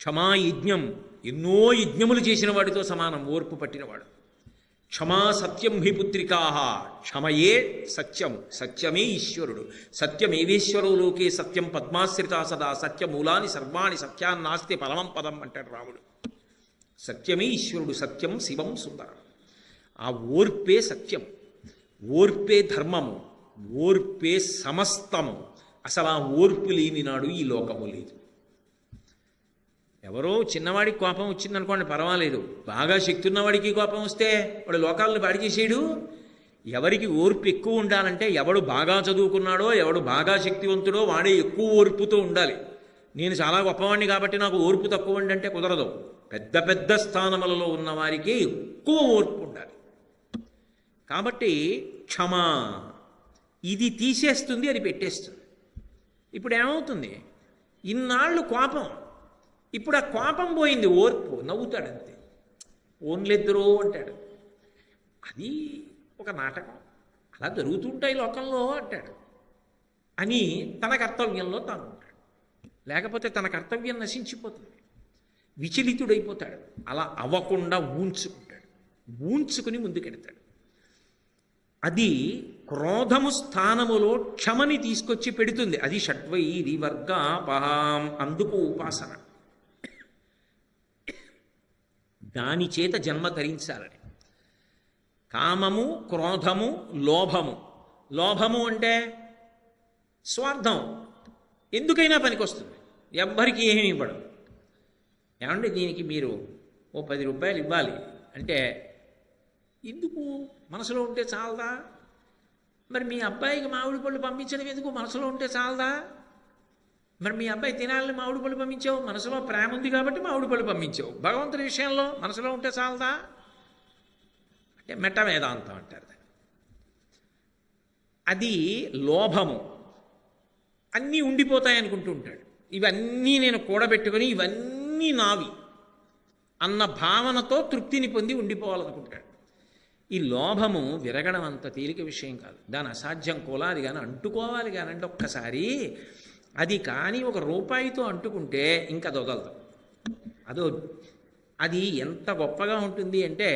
క్షమాయజ్ఞం, ఎన్నో యజ్ఞములు చేసిన వాడితో సమానం ఓర్పు పట్టినవాడు. క్షమా సత్యం హి పుత్రికా, క్షమయే సత్యము, సత్యమే ఈశ్వరుడు. సత్యమేవేశ్వరో లోకే సత్యం పద్మాశ్రితా సదా, సత్యమూలాని సర్వాణి సత్యాన్నాస్తి పరమం పదం అంటాడు రాముడు. సత్యమే ఈశ్వరుడు, సత్యం శివం సుందరం. ఆ ఓర్పే సత్యం, ఓర్పే ధర్మము, ఓర్పే సమస్తము. అసలు ఆ ఓర్పు లేని నాడు ఈ లోకము లేదు. ఎవరో చిన్నవాడికి కోపం వచ్చిందనుకోండి పర్వాలేదు, బాగా శక్తి ఉన్నవాడికి కోపం వస్తే వాడు లోకాలను పాడి చేసేయడు. ఎవరికి ఓర్పు ఎక్కువ ఉండాలంటే ఎవడు బాగా చదువుకున్నాడో, ఎవడు బాగా శక్తివంతుడో వాడే ఎక్కువ ఓర్పుతో ఉండాలి. నేను చాలా గొప్పవాడిని కాబట్టి నాకు ఓర్పు తక్కువ అంటే కుదరదు. పెద్ద పెద్ద స్థానములలో ఉన్నవారికి ఎక్కువ ఓర్పు ఉండాలి. కాబట్టి క్షమ ఇది తీసేస్తుంది, అది పెట్టేస్తుంది. ఇప్పుడు ఏమవుతుంది, ఇన్నాళ్ళు కోపం, ఇప్పుడు ఆ కోపం పోయింది, ఓర్పు, నవ్వుతాడంతే. ఓన్లెద్దరో అంటాడు, అది ఒక నాటకం, అలా జరుగుతుంటాయి లోకంలో అంటాడు అని తన కర్తవ్యంలో తాను ఉంటాడు. లేకపోతే తన కర్తవ్యం నశించిపోతుంది, విచలితుడైపోతాడు. అలా అవ్వకుండా ఊంచుకుంటాడు, ఊంచుకుని ముందుకెడతాడు. అది క్రోధము స్థానములో క్షమని తీసుకొచ్చి పెడుతుంది. అది షడ్వైరి వర్గాపహాం, అందుకు ఉపాసన. దాని చేత జన్మ ధరించాలని. కామము, క్రోధము, లోభము. లోభము అంటే స్వార్థం, ఎందుకైనా పనికొస్తుంది, ఎవ్వరికి ఏమీ ఇవ్వడం. ఏమంటే దీనికి మీరు ఓ 10 రూపాయలు ఇవ్వాలి అంటే ఎందుకు, మనసులో ఉంటే చాలదా? మరి మీ అబ్బాయికి మామిడి పళ్ళు పంపించడం ఎందుకు, మనసులో ఉంటే చాలదా? మరి మీ అబ్బాయి తినాలని మామిడి పళ్ళు పంపించావు, మనసులో ప్రేమ ఉంది కాబట్టి మామిడి పళ్ళు పంపించావు. భగవంతుడి విషయంలో మనసులో ఉంటే చాలదా అంటే మెట్ట వేదాంతం అంటారు. అది లోభము. అన్నీ ఉండిపోతాయి అనుకుంటూ ఉంటాడు. ఇవన్నీ నేను కూడబెట్టుకొని ఇవన్నీ నావి అన్న భావనతో తృప్తిని పొంది ఉండిపోవాలనుకుంటాడు. ఈ లోభము విరగడం అంత తేలిక విషయం కాదు. దాని అసాధ్యం కూడా. అది కానీ అంటుకోవాలి కానంటే ఒక్కసారి అది కానీ ఒక రూపాయితో అంటుకుంటే ఇంకా దొదలదు. అది ఎంత గొప్పగా ఉంటుంది అంటే,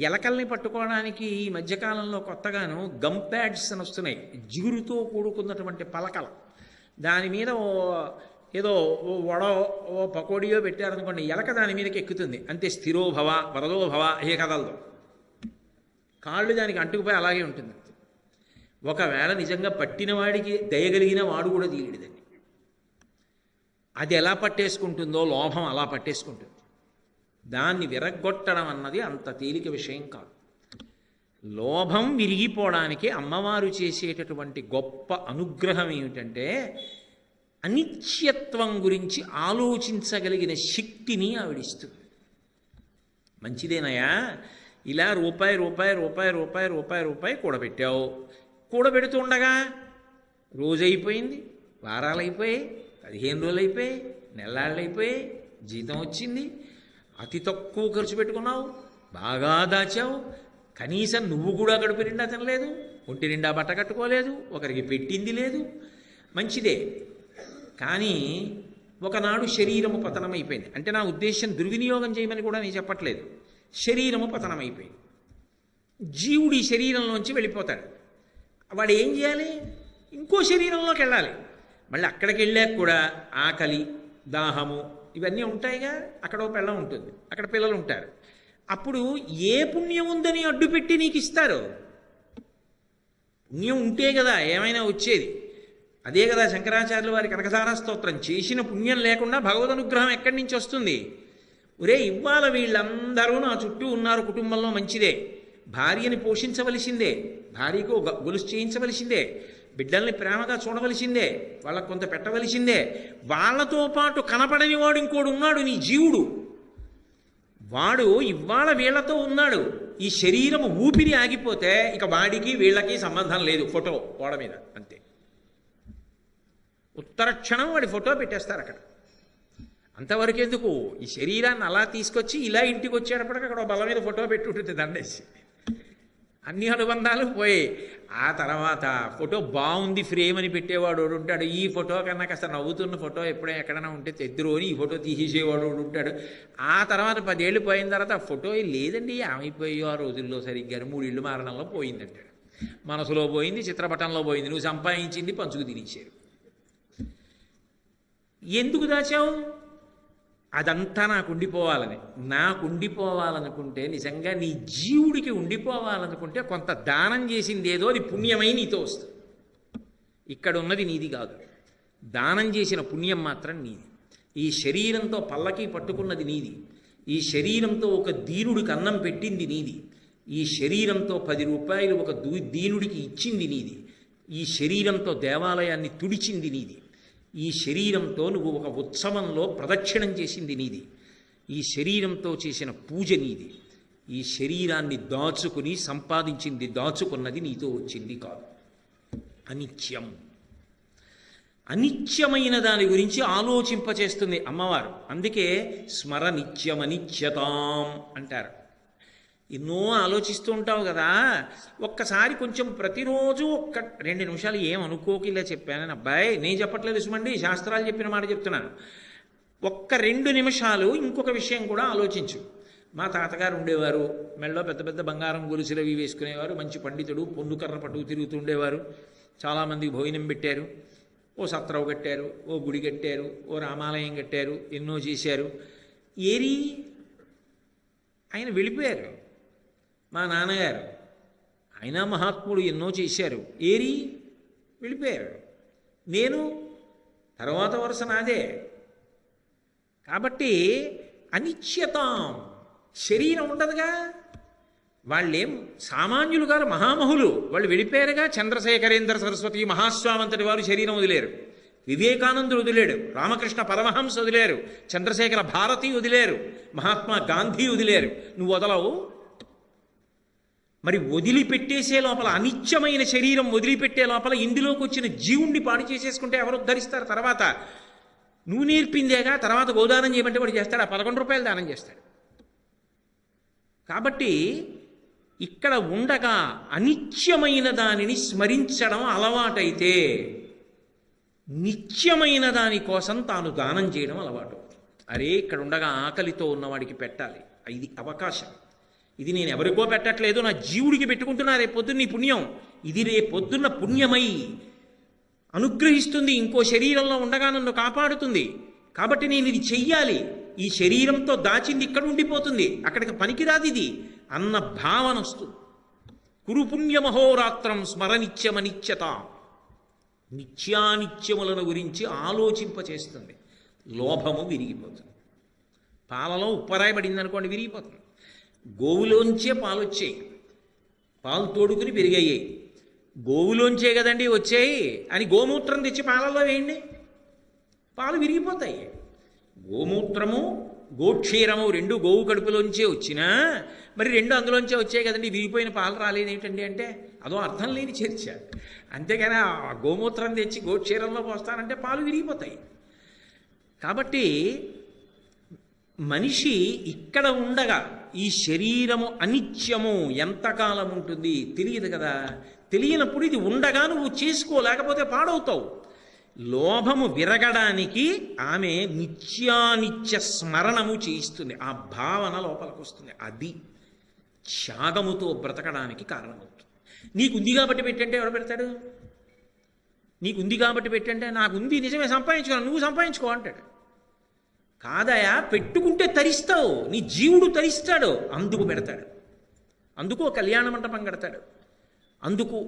ఎలకల్ని పట్టుకోవడానికి ఈ మధ్యకాలంలో కొత్తగాను గమ్ ప్యాడ్స్ అని వస్తున్నాయి, జిగురుతో కూడుకున్నటువంటి పలకలు. దాని మీద ఏదో వడో ఓ పకోడియో పెట్టారనుకోండి, ఎలక దాని మీదకి ఎక్కుతుంది అంతే. స్థిరోభవ వరదోభవ ఏ కదలదు, కాళ్ళు దానికి అంటుకుపోయి అలాగే ఉంటుంది. ఒకవేళ నిజంగా పట్టిన వాడికి దయగలిగిన వాడు కూడా తీయలేదండి. అది ఎలా పట్టేసుకుంటుందో లోభం అలా పట్టేసుకుంటుంది. దాన్ని విరగ్గొట్టడం అన్నది అంత తేలిక విషయం కాదు. లోభం విరిగిపోవడానికి అమ్మవారు చేసేటటువంటి గొప్ప అనుగ్రహం ఏమిటంటే, అనిత్యత్వం గురించి ఆలోచించగలిగిన శక్తిని ఆవిడిస్తుంది. మంచిదేనయా, ఇలా రూపాయి రూపాయి రూపాయి రూపాయి రూపాయి రూపాయి కూడబెట్టావు. కూడబెడుతుండగా రోజు అయిపోయింది, వారాలు అయిపోయాయి, 15 రోజులు అయిపోయాయి, నెలాళ్ళు అయిపోయాయి, జీతం వచ్చింది, అతి తక్కువ ఖర్చు పెట్టుకున్నావు, బాగా దాచావు. కనీసం నువ్వు కూడా కడుపు నిండా తినలేదు, ఒంటి నిండా బట్ట కట్టుకోలేదు, ఒకరికి పెట్టింది లేదు. మంచిదే, కానీ ఒకనాడు శరీరము పతనమైపోయింది. అంటే నా ఉద్దేశం దుర్వినియోగం చేయమని కూడా నేను చెప్పట్లేదు. శరీరము పతనమైపోయింది, జీవుడు ఈ శరీరంలోంచి వెళ్ళిపోతాడు. వాడు ఏం చేయాలి, ఇంకో శరీరంలోకి వెళ్ళాలి. మళ్ళీ అక్కడికి వెళ్ళాక కూడా ఆకలి, దాహము ఇవన్నీ ఉంటాయిగా. అక్కడ ఒక పిల్ల ఉంటుంది, అక్కడ పిల్లలు ఉంటారు. అప్పుడు ఏ పుణ్యం ఉందని అడ్డుపెట్టి నీకు ఇస్తారు? పుణ్యం ఉంటే కదా ఏమైనా వచ్చేది. అదే కదా శంకరాచార్యుల వారి కనకధారా స్తోత్రం, చేసిన పుణ్యం లేకుండా భగవద్ అనుగ్రహం ఎక్కడి నుంచి వస్తుంది? ఒరే, ఇవాళ వీళ్ళందరూ నా చుట్టూ ఉన్నారు, కుటుంబంలో మంచిదే, భార్యని పోషించవలసిందే, భార్యకు గొలుసు చేయించవలసిందే, బిడ్డల్ని ప్రేమగా చూడవలసిందే, వాళ్ళకు కొంత పెట్టవలసిందే. వాళ్ళతో పాటు కనపడని వాడు ఇంకోడు ఉన్నాడు, నీ జీవుడు. వాడు ఇవాళ వీళ్లతో ఉన్నాడు. ఈ శరీరము ఊపిరి ఆగిపోతే ఇక వాడికి వీళ్ళకి సంబంధం లేదు. ఫోటో గోడ మీద అంతే, ఉత్తర క్షణం వాడి ఫోటో పెట్టేస్తారు అక్కడ. అంతవరకు ఎందుకు, ఈ శరీరాన్ని అలా తీసుకొచ్చి ఇలా ఇంటికి వచ్చేటప్పటికి అక్కడ బల మీద ఫోటో పెట్టి ఉంటుంది దండేసి. అన్ని అనుబంధాలు పోయి ఆ తర్వాత ఫోటో బాగుంది ఫ్రేమ్ అని పెట్టేవాడు ఒకడు ఉంటాడు. ఈ ఫోటో కన్నా కాస్త నవ్వుతున్న ఫోటో ఎప్పుడైనా ఎక్కడైనా ఉంటే తెద్దురు అని ఈ ఫోటో తీసేసేవాడు ఒకడు ఉంటాడు. ఆ తర్వాత 10 ఏళ్ళు పోయిన తర్వాత ఆ ఫోటో లేదండి ఆమెపోయో ఆ రోజుల్లో సరిగ్గా 3 ఇళ్ళు మారణంలో పోయిందంటాడు. మనసులో పోయింది, చిత్రపటంలో పోయింది, నువ్వు సంపాదించింది పంచుకు తినేశారు. ఎందుకు దాచావు? అదంతా నాకు ఉండిపోవాలనుకుంటే నిజంగా నీ జీవుడికి ఉండిపోవాలనుకుంటే కొంత దానం చేసింది ఏదో అది పుణ్యమై నీతో వస్తుంది. ఇక్కడ ఉన్నది నీది కాదు, దానం చేసిన పుణ్యం మాత్రం నీది. ఈ శరీరంతో పల్లకి పట్టుకున్నది నీది, ఈ శరీరంతో ఒక దీనుడికి అన్నం పెట్టింది నీది, ఈ శరీరంతో 10 రూపాయలు ఒక దీనుడికి ఇచ్చింది నీది, ఈ శరీరంతో దేవాలయాన్ని తుడిచింది నీది, ఈ శరీరంతో నువ్వు ఒక ఉత్సవంలో ప్రదక్షిణం చేసింది నీది, ఈ శరీరంతో చేసిన పూజ నీది. ఈ శరీరాన్ని దాచుకుని సంపాదించింది దాచుకున్నది నీతో వచ్చింది కాదు. అనిత్యం, అనిత్యమైన దాని గురించి ఆలోచింపచేస్తుంది అమ్మవారు. అందుకే స్మర నిత్యమనిత్యతాం అంటారు. ఎన్నో ఆలోచిస్తూ ఉంటావు కదా, ఒక్కసారి కొంచెం ప్రతిరోజు 2 నిమిషాలు ఏమనుకోకి ఇలా చెప్పానని. అబ్బాయి నేను చెప్పట్లేదు సుమండి, శాస్త్రాలు చెప్పిన మాట చెప్తున్నాను. 2 నిమిషాలు ఇంకొక విషయం కూడా ఆలోచించు. మా తాతగారు ఉండేవారు, మెళ్ళో పెద్ద పెద్ద బంగారం గొలుసులు అవి వేసుకునేవారు, మంచి పండితుడు, పొన్నుకర్ర పట్టుకు తిరుగుతూ ఉండేవారు, చాలామందికి భోజనం పెట్టారు, ఓ సత్రవు కట్టారు, ఓ గుడి కట్టారు, ఓ రామాలయం కట్టారు, ఎన్నో చేశారు. ఏరి ఆయన వెళ్ళిపోయారు. మా నాన్నగారు ఆయన మహాత్ముడు, ఎన్నో చేశారు, ఏరి వెళ్ళిపోయారు. నేను తర్వాత వరుస నాదే. కాబట్టి అనిశ్యతాం, శరీరం ఉండదుగా. వాళ్ళేం సామాన్యులు గారు, మహామహులు, వాళ్ళు వెళ్ళిపోయారుగా. చంద్రశేఖరేంద్ర సరస్వతి మహాస్వామంతటి వారు శరీరం వదిలేరు, వివేకానందుడు వదిలేడు, రామకృష్ణ పరమహంస వదిలేరు, చంద్రశేఖర భారతి వదిలేరు, మహాత్మా గాంధీ వదిలేరు. నువ్వు వదలవు. మరి వదిలిపెట్టేసే లోపల, అనిత్యమైన శరీరం వదిలిపెట్టే లోపల ఇందులోకి వచ్చిన జీవుణ్ణి పాడు చేసేసుకుంటే ఎవరు ఉద్ధరిస్తారు? తర్వాత నువ్వు నేర్పిందేగా. తర్వాత గోదానం చేయమంటే వాడు చేస్తాడు, ఆ 11 రూపాయలు దానం చేస్తాడు. కాబట్టి ఇక్కడ ఉండగా అనిత్యమైన దానిని స్మరించడం అలవాటైతే నిత్యమైన దాని కోసం తాను దానం చేయడం అలవాటు. అరే ఇక్కడ ఉండగా ఆకలితో ఉన్నవాడికి పెట్టాలి, ఇది అవకాశం. ఇది నేను ఎవరికో పెట్టట్లేదు, నా జీవుడికి పెట్టుకుంటున్నా. రేపొద్దున్న నీ పుణ్యం ఇది, రేపొద్దున్న పుణ్యమై అనుగ్రహిస్తుంది, ఇంకో శరీరంలో ఉండగా నన్ను కాపాడుతుంది. కాబట్టి నేను ఇది చెయ్యాలి. ఈ శరీరంతో దాచింది ఇక్కడ ఉండిపోతుంది, అక్కడికి పనికిరాదు ఇది అన్న భావన వస్తుంది. కురు పుణ్యమహోరాత్రం స్మరనిత్యమనిత్యత, నిత్యానిత్యములను గురించి ఆలోచింపచేస్తుంది. లోభము విరిగిపోతుంది. పాలలో ఉప్పరాయి పడింది అనుకోండి, విరిగిపోతుంది. గోవులోంచే పాలు వచ్చాయి, పాలు తోడుకుని పెరిగాయి. గోవులోంచే కదండి వచ్చాయి అని గోమూత్రం తెచ్చి పాలల్లో వేయండి, పాలు విరిగిపోతాయి. గోమూత్రము గోక్షీరము 2 గోవు కడుపులోంచే వచ్చినా మరి 2 అందులోంచే వచ్చాయి కదండి, విరిగిపోయిన పాలు రాలేదేమిటండి అంటే అదో అర్థం లేని చర్చ. అంతేగాని ఆ గోమూత్రం తెచ్చి గోక్షీరంలో పోస్తానంటే పాలు విరిగిపోతాయి. కాబట్టి మనిషి ఇక్కడ ఉండగా, ఈ శరీరము అనిత్యము, ఎంతకాలం ఉంటుంది తెలియదు కదా. తెలియనప్పుడు ఇది ఉండగా నువ్వు చేసుకోలేకపోతే పాడవుతావు. లోభము విరగడానికి ఆమె నిత్యానిత్య స్మరణము చేయిస్తుంది, ఆ భావన లోపలికి వస్తుంది. అది త్యాగముతో బ్రతకడానికి కారణమవుతుంది. నీకుంది కాబట్టి పెట్టంటే ఎవరు పెడతాడు? నీకుంది కాబట్టి పెట్టంటే నాకుంది నిజమే సంపాదించుకోవాలి, నువ్వు సంపాదించుకో అంటాడు. కాదయా, పెట్టుకుంటే తరిస్తావు, నీ జీవుడు తరిస్తాడు, అందుకు పెడతాడు. అందుకు కళ్యాణ మంటపం కడతాడు, అందుకు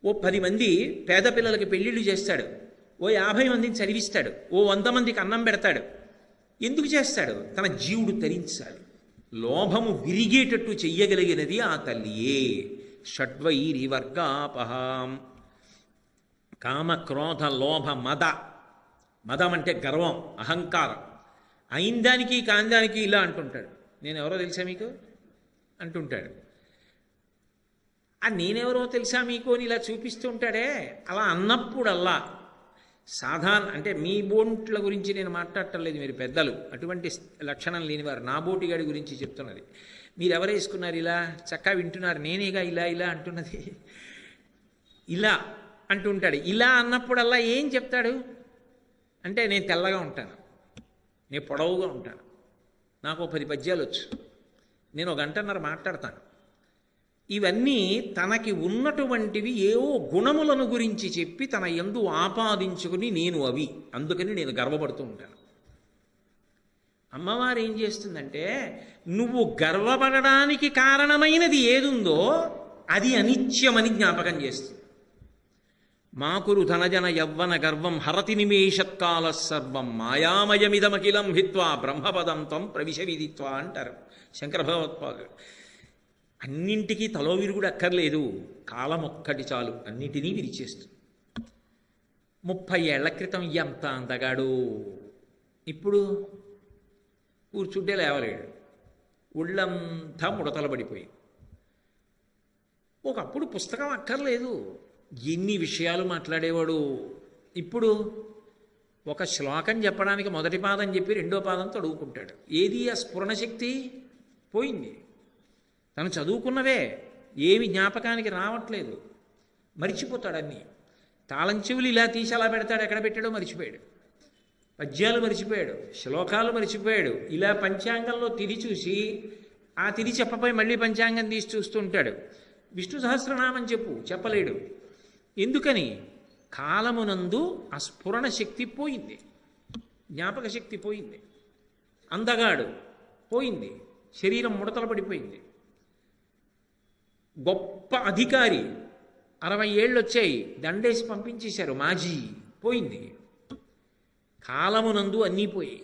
ఓ 10 మంది పేద పిల్లలకి పెళ్ళిళ్ళు చేస్తాడు, ఓ 50 మందిని చదివిస్తాడు, ఓ 100 మందికి అన్నం పెడతాడు. ఎందుకు చేస్తాడు? తన జీవుడు తరించాలి. లోభము విరిగేటట్టు చెయ్యగలిగినది ఆ తల్లియే. షడ్వైరివర్గాపహాం, కామ క్రోధ లోభ మద. మదం అంటే గర్వం, అహంకారం. అయిందానికి కాందానికి ఇలా అంటుంటాడు. నేను ఎవరో తెలుసా మీకు అంటుంటాడు. ఆ నేనెవరో తెలుసా మీకు అని ఇలా చూపిస్తూ ఉంటాడే. అలా అన్నప్పుడల్లా సాధారణ, అంటే మీ బోట్ల గురించి నేను మాట్లాడటం లేదు, మీరు పెద్దలు, అటువంటి లక్షణం లేనివారు. నా బోటిగాడి గురించి చెప్తున్నది. మీరు ఎవరు వేసుకున్నారు ఇలా చక్కగా వింటున్నారు, నేనేగా ఇలా ఇలా అంటున్నది. ఇలా అంటుంటాడు. ఇలా అన్నప్పుడల్లా ఏం చెప్తాడు అంటే, నేను తెల్లగా ఉంటాను, నేను పొడవుగా ఉంటాను, నాకు 10 పద్యాలు వచ్చు, నేను 1 గంటన్నర మాట్లాడతాను. ఇవన్నీ తనకి ఉన్నటువంటివి ఏవో గుణములను గురించి చెప్పి తన యందు ఆపాదించుకుని నేను అవి, అందుకని నేను గర్వపడుతూ ఉంటాను. అమ్మవారు ఏం చేస్తుందంటే, నువ్వు గర్వపడడానికి కారణమైనది ఏదుందో అది అనిత్యమని జ్ఞాపకం చేస్తుంది. మాకురు ధనజన యవ్వన గర్వం హరతి నిమేషత్కాల సర్వం మాయామయమిదమఖిలం హిత్వా బ్రహ్మపదం త్వం ప్రవిశ విదిత్వా అంటారు శంకర భగవత్పాదులు. అన్నింటికీ తలో విరుగుడు అక్కర్లేదు, కాలం ఒక్కటి చాలు అన్నిటినీ విరిచేస్తుంది. 30 ఏళ్ల క్రితం ఎంత అందగాడు, ఇప్పుడు కూర్చుంటే లేవలేడు, ఒళ్ళంతా ముడతలు పడిపోయి. ఒకప్పుడు పుస్తకం అక్కర్లేదు, ఎన్ని విషయాలు మాట్లాడేవాడు. ఇప్పుడు ఒక శ్లోకం చెప్పడానికి మొదటి పాదం చెప్పి 2వ పాదం తడువుకుంటాడు. ఏది ఆ స్ఫురణ శక్తి పోయింది. తను చదువుకున్నవే ఏమి జ్ఞాపకానికి రావట్లేదు, మరిచిపోతాడు అన్నీ. తాళం చెవులు ఇలా తీసి అలా పెడతాడు, ఎక్కడ పెట్టాడో మరిచిపోయాడు. పద్యాలు మరిచిపోయాడు, శ్లోకాలు మరిచిపోయాడు. ఇలా పంచాంగంలో తిరి చూసి ఆ తిరి చెప్పపోయి మళ్ళీ పంచాంగం తీసి చూస్తూ ఉంటాడు. విష్ణు సహస్రనామం చెప్పలేడు. ఎందుకని? కాలమునందు ఆ స్ఫురణ శక్తి పోయింది, జ్ఞాపక శక్తి పోయింది, అందగాడు పోయింది, శరీరం ముడతలు పడిపోయింది. గొప్ప అధికారి 60 ఏళ్ళు వచ్చాయి, దండేసి పంపించేశారు, మాజీ పోయింది. కాలమునందు అన్నీ పోయాయి.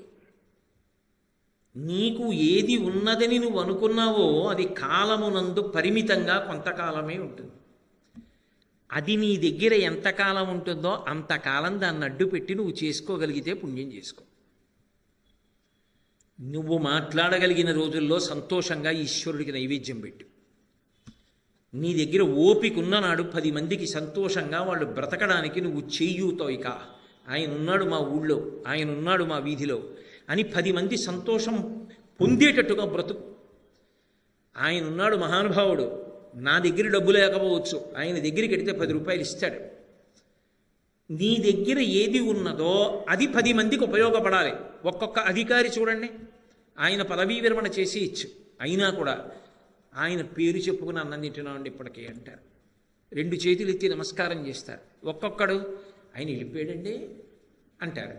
నీకు ఏది ఉన్నదని నువ్వు అనుకున్నావో అది కాలమునందు పరిమితంగా కొంతకాలమే ఉంటుంది. అది నీ దగ్గర ఎంతకాలం ఉంటుందో అంతకాలం దాన్ని అడ్డు పెట్టి నువ్వు చేసుకోగలిగితే పుణ్యం చేసుకో. నువ్వు మాట్లాడగలిగిన రోజుల్లో సంతోషంగా ఈశ్వరుడికి నైవేద్యం పెట్టు. నీ దగ్గర ఓపిక ఉన్ననాడు 10 మందికి సంతోషంగా వాళ్ళు బ్రతకడానికి నువ్వు చెయ్యూతోయిక. ఆయన ఉన్నాడు మా ఊళ్ళో, ఆయన ఉన్నాడు మా వీధిలో అని 10 మంది సంతోషం పొందేటట్టుగా బ్రతుకు. ఆయన ఉన్నాడు మహానుభావుడు, నా దగ్గర డబ్బు లేకపోవచ్చు, ఆయన దగ్గరికి వెడితే 10 రూపాయలు ఇస్తాడు. నీ దగ్గర ఏది ఉన్నదో అది 10 మందికి ఉపయోగపడాలి. ఒక్కొక్క అధికారి చూడండి, ఆయన పదవీ విరమణ చేసి ఇచ్చు, అయినా కూడా ఆయన పేరు చెప్పుకుని అన్నం తింటున్నామండి ఇప్పటికే అంటారు. 2 చేతులు ఎత్తి నమస్కారం చేస్తారు. ఒక్కొక్కడు ఆయన వెళ్ళిపోయాడండి అంటారు.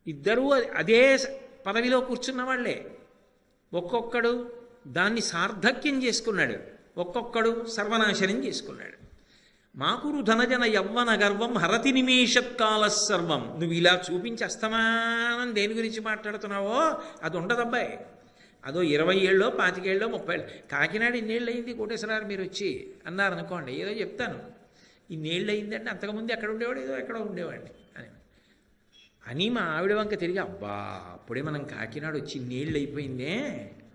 ఇద్దరూ అదే పదవిలో కూర్చున్న వాళ్ళే. ఒక్కొక్కడు దాన్ని సార్థక్యం చేసుకున్నాడు, ఒక్కొక్కడు సర్వనాశనం చేసుకున్నాడు. మాకురు ధనజన యవ్వన గర్వం హరతి నిమేషత్కాల సర్వం. నువ్వు ఇలా చూపించి అస్తమానం దేని గురించి మాట్లాడుతున్నావో అది ఉండదబ్బాయి. అదో 20 ఏళ్ళో 25 ఏళ్ళో 30 ఏళ్ళు. కాకినాడ ఇన్నేళ్ళు అయింది కోటేశ్వరారు మీరు వచ్చి అన్నారనుకోండి, ఏదో చెప్తాను, ఇన్నేళ్ళు అయిందంటే అంతకుముందు ఎక్కడ ఉండేవాడు, ఏదో ఎక్కడో ఉండేవాడిని అని మా ఆవిడ వంక తిరిగి, అబ్బా అప్పుడే మనం కాకినాడ వచ్చి ఇన్నేళ్ళు అయిపోయిందే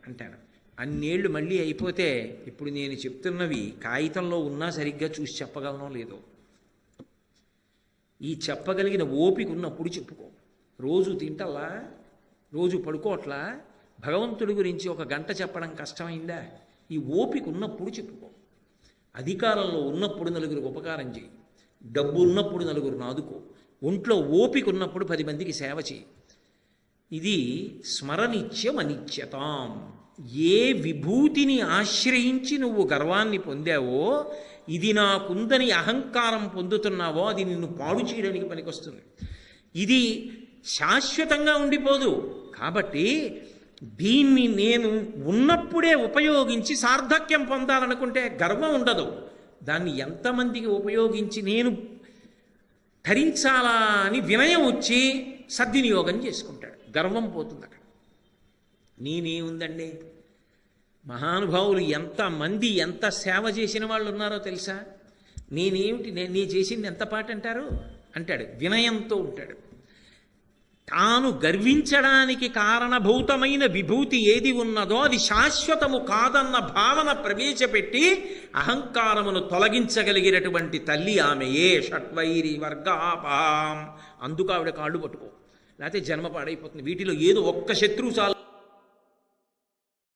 అంటాను. అన్నేళ్ళు మళ్ళీ అయిపోతే ఇప్పుడు నేను చెప్తున్నవి కాగితంలో ఉన్నా సరిగ్గా చూసి చెప్పగలనో లేదో. ఈ చెప్పగలిగిన ఓపిక ఉన్నప్పుడు చెప్పుకో. రోజు తింటల్లా, రోజు పడుకోవట్లా, భగవంతుడి గురించి 1 గంట చెప్పడం కష్టమైందా? ఈ ఓపిక ఉన్నప్పుడు చెప్పుకో. అధికారంలో ఉన్నప్పుడు నలుగురికి ఉపకారం చేయి, డబ్బు ఉన్నప్పుడు నలుగురిని ఆదుకో, ఒంట్లో ఓపిక ఉన్నప్పుడు 10 మందికి సేవ చేయి. ఇది స్మరనిత్యం అనిత్యతాం. ఏ విభూతిని ఆశ్రయించి నువ్వు గర్వాన్ని పొందావో, ఇది నాకుందని అహంకారం పొందుతున్నావో అది నిన్ను పాడు చేయడానికి పనికొస్తుంది. ఇది శాశ్వతంగా ఉండిపోదు. కాబట్టి దీన్ని నేను ఉన్నప్పుడే ఉపయోగించి సార్థక్యం పొందాలనుకుంటే గర్వం ఉండదు. దాన్ని ఎంతమందికి ఉపయోగించి నేను ధరించాలా అని వినయం వచ్చి సద్వినియోగం చేసుకుంటాడు, గర్వం పోతుంది అక్కడ. నేనేముందండి, మహానుభావులు ఎంతమంది ఎంత సేవ చేసిన వాళ్ళు ఉన్నారో తెలుసా? నేనేమిటి, నేను చేసింది ఎంత పాట అంటారు అంటాడు, వినయంతో ఉంటాడు. తాను గర్వించడానికి కారణభూతమైన విభూతి ఏది ఉన్నదో అది శాశ్వతము కాదన్న భావన ప్రవేశపెట్టి అహంకారమును తొలగించగలిగినటువంటి తల్లి ఆమెయే. షట్వైరి వర్గాపాం. అందుకు ఆవిడ కాళ్ళు పట్టుకో, లేకపోతే జన్మ పాడైపోతుంది. వీటిలో ఏదో ఒక్క శత్రువు చాలు.